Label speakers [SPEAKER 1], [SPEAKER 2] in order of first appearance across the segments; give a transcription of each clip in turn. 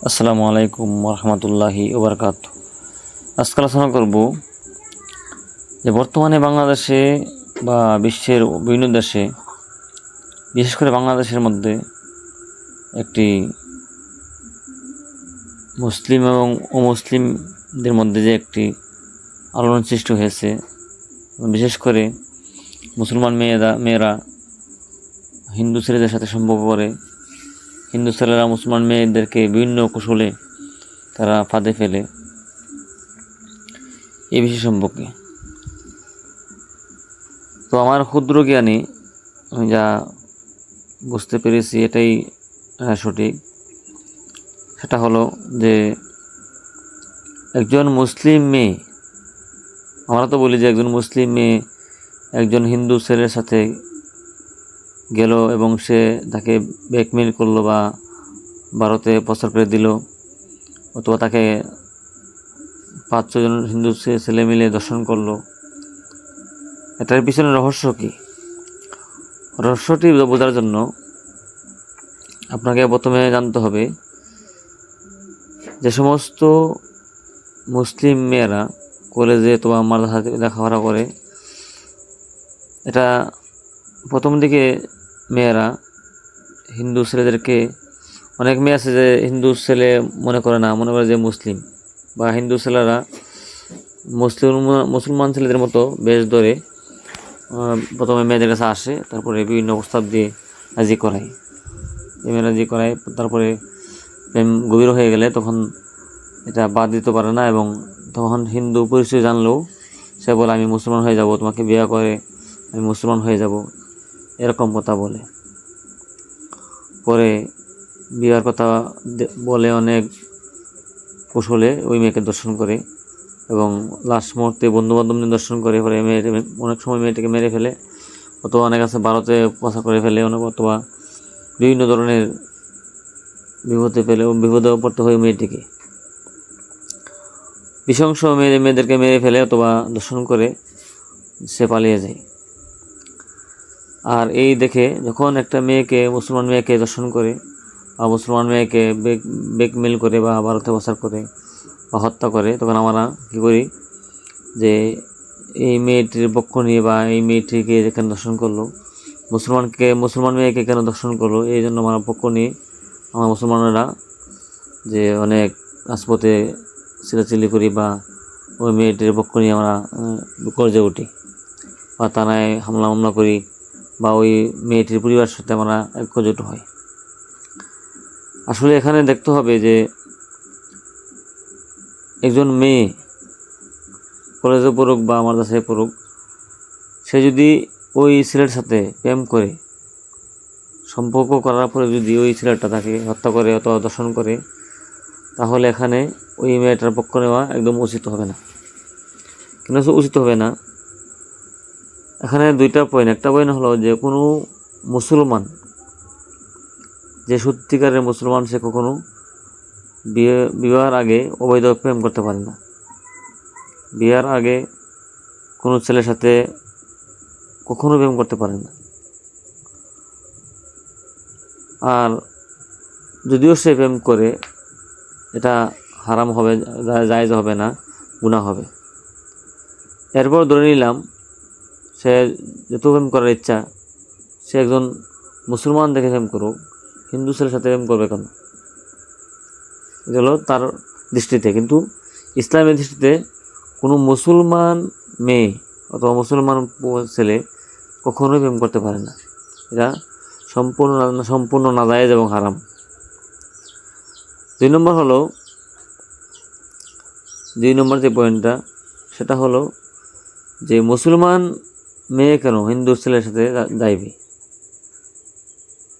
[SPEAKER 1] আসসালামু আলাইকুম রহমতুল্লাহি ওবরকাতুহু। আজকে আলোচনা করব যে বর্তমানে বাংলাদেশে বা বিশ্বের বিভিন্ন দেশে, বিশেষ করে বাংলাদেশের মধ্যে একটি মুসলিম এবং অমুসলিমদের মধ্যে যে একটি আলোড়ন সৃষ্টি হয়েছে। বিশেষ করে মুসলমান মেয়েরা হিন্দু ছেলেদের সাথে সম্পর্ক করে, হিন্দু ছেলেরা মুসলমান মেয়েদেরকে বিভিন্ন কৌশলে তারা ফাঁদে ফেলে। এই বিষয় সম্পর্কে তো আমার ক্ষুদ্র জ্ঞানে আমি যা বুঝতে পেরেছি এটাই সঠিক। সেটা হলো যে একজন মুসলিম মেয়ে, আমরা তো বলি যে একজন মুসলিম মেয়ে একজন হিন্দু ছেলের সাথে গেল এবং সে তাকে ব্ল্যাকমেইল করলো বা ভারতে প্রচার করে দিল, অথবা তাকে 5-6 জন হিন্দু ছেলে মিলে দর্শন করলো। এটার পিছনে রহস্য কি? রহস্যটি বোঝার জন্য আপনাকে প্রথমে জানতে হবে যে সমস্ত মুসলিম মেয়েরা কলেজে অথবা মাদ্রাসাতে লেখাপড়া করে, এটা প্রথম দিকে মেয়েরা হিন্দু ছেলেদেরকে, অনেক মেয়ে আছে যে হিন্দু ছেলে মনে করে না, মনে করে যে মুসলিম, বা হিন্দু ছেলেরা মুসলমান ছেলেদের মতো বেশ ধরে প্রথমে মেয়েদের কাছে আসে, তারপরে বিভিন্ন প্রস্তাব দিয়ে রাজি করায়, রাজি করায়। তারপরে প্রেম গভীর হয়ে গেলে তখন এটা বাদ দিতে পারে না, এবং তখন হিন্দু পরিচয় জানলেও সে বলে আমি মুসলমান হয়ে যাব, তোমাকে বিয়ে করে আমি মুসলমান হয়ে যাব, এরকম কথা বলে। পরে বিয়ের কথা বলে অনেক কৌশলে ওই মেয়েকে দর্শন করে, এবং লাস্ট মুহূর্তে বন্ধুবান্ধব নিয়ে দর্শন করে। পরে অনেক সময় মেয়েটাকে মেরে ফেলে, অথবা অনেক আছে ভারতে প্রচার করে ফেলে, অথবা বিভিন্ন ধরনের বিপদে পড়তে হয় মেয়েটিকে। নৃশংস মেয়েদেরকে মেরে ফেলে অথবা দর্শন করে সে পালিয়ে যায়। আর এই দেখে যখন একটা মুসলমান মেয়েকে দর্শন করে বা মুসলমান মেয়েকে ব্ল্যাকমেইল করে বা ভারতে প্রচার করে বা হত্যা করে, তখন আমরা কী করি যে এই মেয়েটির পক্ষ নিয়ে বা এই মেয়েটিকে কেন দর্শন করলো, মুসলমান মেয়েকে কেন দর্শন করলো, এই জন্য আমরা পক্ষ নিয়ে আমরা মুসলমানেরা যে অনেক রাজপথে চিল্লাচিল্লি করি বা ওই মেয়েটির পক্ষ নিয়ে আমরা গর্জে উঠি বা থানায় হামলা করি, বা ওই মেয়েটির পরিবারের সাথে আমরা একজোট হই। আসলে এখানে দেখতে হবে যে একজন মেয়ে কলেজে পড়ুক বা মাদ্রাসায় পড়ুক, সে যদি ওই ছেলের সাথে প্রেম করে, সম্পর্ক করার পরে যদি ওই ছেলেটা তাকে হত্যা করে অথবা দর্শন করে, তাহলে এখানে ওই মেয়েটার পক্ষ নেওয়া একদম উচিত হবে না। কেন উচিত হবে না? এখানে দুইটা পয়েন্ট। একটা পয়েন্ট হলো যে কোনো মুসলমান, যে সত্যিকারের মুসলমান, সে কখনো বিবাহের আগে অবৈধ প্রেম করতে পারে না। বিয়ের আগে কোনো ছেলের সাথে কখনো প্রেম করতে পারে না। আর যদিও সে প্রেম করে, এটা হারাম হবে, জায়েজ হবে না, গুনাহ হবে। এরপর ধরে নিলাম সে যত প্রেম করার ইচ্ছা, সে একজন মুসলমান দেখে প্রেম করুক, হিন্দু ছেলের সাথে প্রেম করবে কেন? এটা হলো তার দৃষ্টিতে। কিন্তু ইসলামের দৃষ্টিতে কোনো মুসলমান মেয়ে অথবা মুসলমান ছেলে কখনোই প্রেম করতে পারে না। এটা সম্পূর্ণ নাজায়েজ এবং হারাম। 2 নম্বর যে পয়েন্টটা, সেটা হলো যে মুসলমান মেয়ে কেন হিন্দু ছেলের সাথে যাইবে?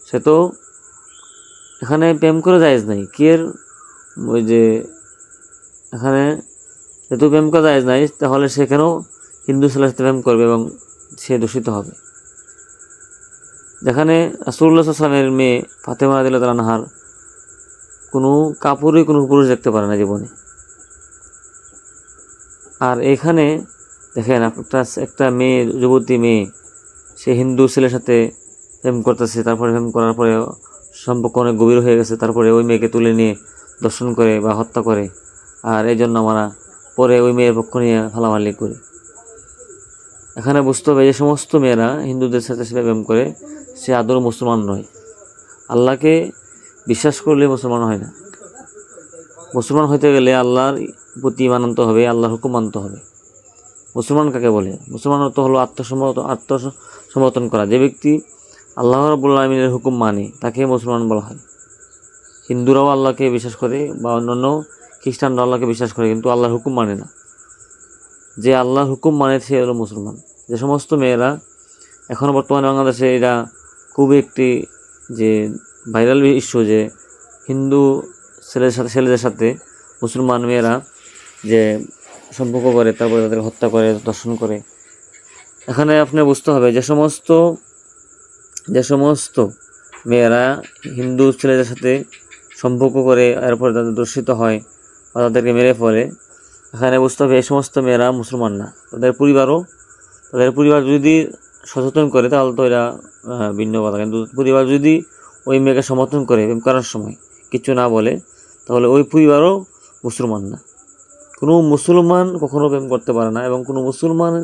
[SPEAKER 1] সে তো এখানে প্রেম করে জায়েজ নাই। ওই যে এখানে যেহেতু প্রেম করা জায়েজ নাই, তাহলে সে কেন হিন্দু ছেলের সাথে প্রেম করবে এবং সে দূষিত হবে? যেখানে রাসূলুল্লাহ সাল্লাল্লাহু আলাইহি ওয়াসাল্লামের মেয়ে ফাতেমা রাদিয়াল্লাহু আনহার কোনো কাপড়ই কোনো পুরুষ দেখতে পারে না জীবনে। আর এখানে দেখেন একটা যুবতী মেয়ে, সে হিন্দু ছেলের সাথে প্রেম করতেছে, তারপরে প্রেম করার পরে সম্পর্ক অনেক গভীর হয়ে গেছে, তারপরে ওই মেয়েকে তুলে নিয়ে দর্শন করে বা হত্যা করে, আর এই জন্য আমরা পরে ওই মেয়ের পক্ষ নিয়ে ফালাফালি করি। এখানে বুঝতে হবে যে সমস্ত মেয়েরা হিন্দুদের সাথে সাথে প্রেম করে সে আদৌ মুসলমান নয়। আল্লাহকে বিশ্বাস করলে মুসলমান হয় না। মুসলমান হইতে গেলে আল্লাহর প্রতি মানতে হবে, আল্লাহর হুকুম মানতে হবে। মুসলমান কাকে বলে? মুসলমান তো হলো আত্মসমর্পণ করা। যে ব্যক্তি আল্লাহ রাব্বুল আলামিনের হুকুম মানে তাকে মুসলমান বলা হয়। হিন্দুরাও আল্লাহকে বিশ্বাস করে বা অন্যান্য খ্রিস্টানরা আল্লাহকে বিশ্বাস করে, কিন্তু আল্লাহর হুকুম মানে না। যে আল্লাহর হুকুম মানে সে হলো মুসলমান। যে সমস্ত মেয়েরা এখনও বর্তমানে বাংলাদেশে এটা খুবই একটি যে ভাইরাল ইস্যু, যে হিন্দু ছেলেদের সাথে মুসলমান মেয়েরা যে সম্পর্ক করে, তারপরে তাদের হত্যা করে, ধর্ষণ করে। এখানে আপনি বুঝতে হবে যে সমস্ত মেয়েরা হিন্দু ছেলেদের সাথে সম্পর্ক করে এরপরে তাদের দূষিত হয় বা তাদেরকে মেরে ফেলে, এখানে বুঝতে হবে এই সমস্ত মেয়েরা মুসলমান না। তাদের পরিবার যদি সচেতন করে তাহলে তো এরা ভিন্ন কথা। কিন্তু পরিবার যদি ওই মেয়েকে সমর্থন করে প্রেম করার সময় কিছু না বলে, তাহলে ওই পরিবারও মুসলমান না। কোনো মুসলমান কখনো প্রেম করতে পারে না, এবং কোনো মুসলমান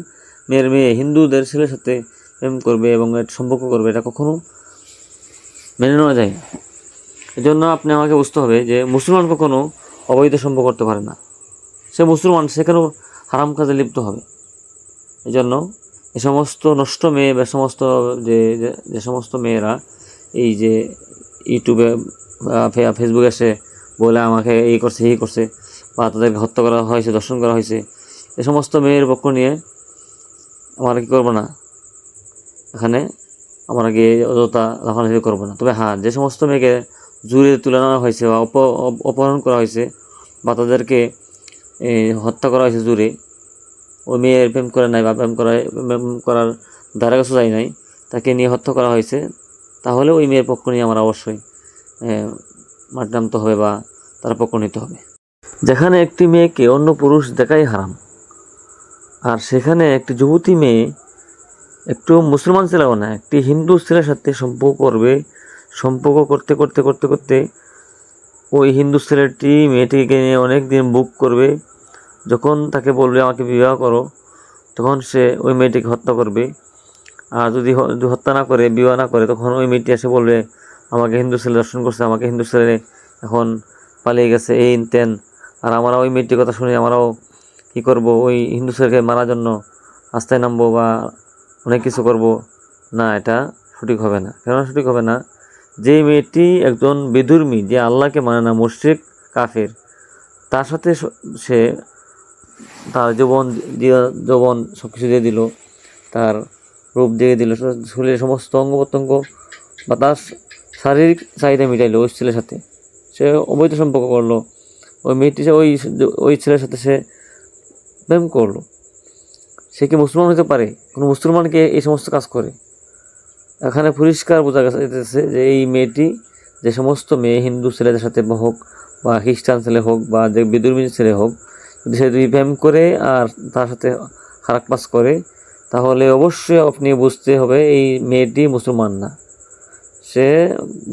[SPEAKER 1] মেয়ে হিন্দুদের ছেলের সাথে প্রেম করবে এবং সম্পর্ক করবে, এটা কখনো মেনে নেওয়া যায় না। এজন্য আপনি আমাকে বুঝতে হবে যে মুসলমান কখনো অবৈধ সম্পর্ক করতে পারে না। সে মুসলমান, সে কেন হারাম কাজে লিপ্ত হবে? এজন্য এই সমস্ত নষ্ট মেয়ে বা যে সমস্ত মেয়েরা এই যে ইউটিউবে ফেসবুকে এসে বলে আমাকে এই করছে বা তাদেরকে হত্যা করা হয়েছে, ধর্ষণ করা হয়েছে, এই সমস্ত মেয়ের পক্ষ নিয়ে আমরা কী করবো না, এখানে আমরা গিয়ে অযথা লাফালাফি করবো না। তবে হ্যাঁ, যে সমস্ত মেয়েকে জুড়ে তুলে নেওয়া হয়েছে বা অপহরণ করা হয়েছে বা তাদেরকে হত্যা করা হয়েছে জুড়ে, ওই মেয়ের প্রেম করে নাই বা প্রেম করার ধারে কাছে যায় নাই, তাকে নিয়ে হত্যা করা হয়েছে, তাহলে ওই মেয়ের পক্ষ নিয়ে আমরা অবশ্যই মাঠ নামতে হবে বা তার পক্ষ নিতে হবে। যেখানে একটি মেয়েকে অন্য পুরুষ দেখাই হারাম, আর সেখানে একটি যুবতী মেয়ে একটু মুসলমান ছেলেও না, একটি হিন্দু ছেলের সাথে সম্পর্ক করতে করতে করতে করতে ওই হিন্দু ছেলেটি মেয়েটিকে নিয়ে অনেক দিন বুক করবে। যখন তাকে বলবে আমাকে বিবাহ করো, তখন সে ওই মেয়েটিকে হত্যা করবে। আর যদি হত্যা না করে, বিবাহ না করে, তখন ওই মেয়েটি এসে বলবে আমাকে হিন্দু ছেলে দর্শন করছে, আমাকে হিন্দু ছেলে এখন পালিয়ে গেছে, এই তেন। আর আমরা ওই মেয়েটির কথা শুনে আমরাও কী করব, ওই হিন্দু ছেলেকে মারার জন্য রাস্তায় নামবো বা অনেক কিছু করব। না, এটা সঠিক হবে না। কেন সঠিক হবে না? যে মেয়েটি একজন বিধর্মী, যে আল্লাহকে মানে না, মুশরিক, কাফের, তার সাথে সে তার যৌবন সব কিছু দিয়ে দিল, তার রূপ দিয়ে দিল, শরীরের সমস্ত অঙ্গ প্রত্যঙ্গ বা তার শারীরিক চাহিদা মিটাইলো ওই ছেলের সাথে, সে অবৈধ সম্পর্ক করলো। ওই মেয়েটি ওই ছেলের সাথে সে প্রেম করলো। সে কি মুসলমান হতে পারে? কোনো মুসলমানকে এই সমস্ত কাজ করে? এখানে পরিষ্কার বোঝা যাচ্ছে যে এই মেয়েটি, যে সমস্ত মেয়ে হিন্দু ছেলেদের সাথে হোক বা খ্রিস্টান ছেলে হোক বা যে বিধর্মী ছেলে হোক, যদি প্রেম করে আর তার সাথে খারাপ কাজ করে, তাহলে অবশ্যই আপনি বুঝতে হবে এই মেয়েটি মুসলমান না। সে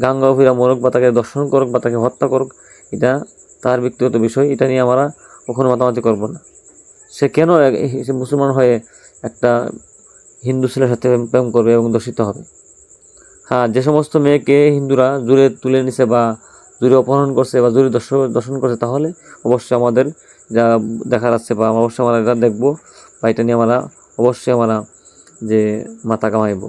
[SPEAKER 1] গাঙ্গা ফিরা মরুক বা তাকে দর্শন করুক বা তাকে হত্যা করুক, এটা তার ব্যক্তিগত বিষয়, এটা নিয়ে আমরা কখনো মাতামাতি করব না। সে কেন মুসলমান হয়ে একটা হিন্দু ছেলের সাথে প্রেম করবে এবং দর্শিত হবে? হ্যাঁ, যে সমস্ত মেয়েকে হিন্দুরা জোরে তুলে নিছে বা জোরে অপহরণ করছে বা জোরে দর্শন করছে, তাহলে অবশ্যই আমাদের যা দেখার আছে বা অবশ্যই আমরা এটা দেখবো বা এটা নিয়ে আমরা অবশ্যই আমরা যে মাথা কামাইব।